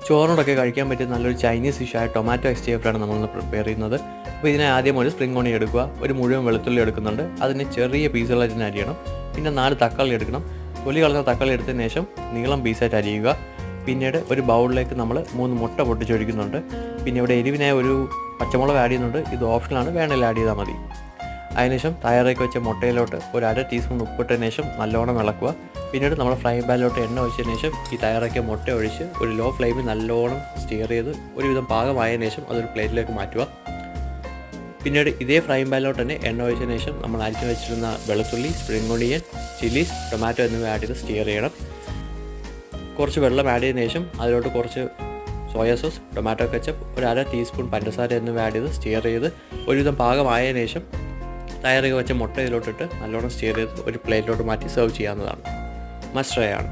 ചോറിനോടൊക്കെ കഴിക്കാൻ പറ്റിയ നല്ലൊരു ചൈനീസ് ഡിഷായ ടൊമാറ്റോ എക്സ്റ്റേഫ്റ്റാണ് നമ്മളിന്ന് പ്രിപ്പയർ ചെയ്യുന്നത്. അപ്പോൾ ഇതിനെ ആദ്യം ഒരു സ്പ്രിംഗ് ഓണിയൻ എടുക്കുക, ഒരു മുഴുവൻ വെളുത്തുള്ളി എടുക്കുന്നുണ്ട്, അതിന് ചെറിയ പീസുകളായിട്ട് തന്നെ അരിയണം. പിന്നെ 4 തക്കാളി എടുക്കണം. തൊലി കളഞ്ഞ തക്കാളി എടുത്തതിന് ശേഷം നീളം പീസായിട്ട് അരിയുക. പിന്നീട് ഒരു ബൗളിലേക്ക് നമ്മൾ 3 മുട്ട പൊട്ടിച്ചൊഴിക്കുന്നുണ്ട്. പിന്നെ ഇവിടെ എരിവിനായി ഒരു പച്ചമുളക് ആഡ് ചെയ്യുന്നുണ്ട്. ഇത് ഓപ്ഷനാണ്, വേണമെങ്കിൽ ആഡ് ചെയ്താൽ മതി. അതിനുശേഷം തയ്യാറാക്കി വെച്ച മുട്ടയിലോട്ട് ഒരു 1/2 ടീസ്പൂൺ ഉപ്പിട്ടതിന് ശേഷം നല്ലോണം ഇളക്കുക. പിന്നീട് നമ്മൾ ഫ്രൈ പാനിലോട്ട് എണ്ണ ഒഴിച്ചതിന് ശേഷം ഈ തയ്യാറാക്കിയ മുട്ട ഒഴിച്ച് ഒരു ലോ ഫ്ലെയിമിൽ നല്ലോണം സ്റ്റിയർ ചെയ്ത് ഒരുവിധം പാകമായതിനു ശേഷം അതൊരു പ്ലേറ്റിലേക്ക് മാറ്റുക. പിന്നീട് ഇതേ ഫ്രൈ പാനിലോട്ട് തന്നെ എണ്ണ ഒഴിച്ചതിന് ശേഷം നമ്മൾ അരിഞ്ഞു വെച്ചിരുന്ന വെളുത്തുള്ളി, സ്പ്രിംഗ് ഓണിയൻ, ചില്ലീസ്, ടൊമാറ്റോ എന്നിവ ആഡ് ചെയ്ത് സ്റ്റിയർ ചെയ്യണം. കുറച്ച് വെള്ളം ആഡ് ചെയ്തതിന് ശേഷം അതിലോട്ട് കുറച്ച് സോയാ സോസ്, ടൊമാറ്റോ കെച്ചപ്പ്, ഒരു 1/2 ടീസ്പൂൺ പഞ്ചസാര എന്നിവ ആഡ് ചെയ്ത് സ്റ്റിയർ ചെയ്ത് ഒരുവിധം പാകമായതിനു ശേഷം തയ്യാറാക്കി വെച്ച മുട്ട ഇതിലോട്ടിട്ട് നല്ലോണം സ്റ്റിയർ ചെയ്ത് ഒരു പ്ലേറ്റിലോട്ട് മാറ്റി സെർവ് ചെയ്യാവുന്നതാണ്. മസ്റ്റ് ട്രൈ ആണ്.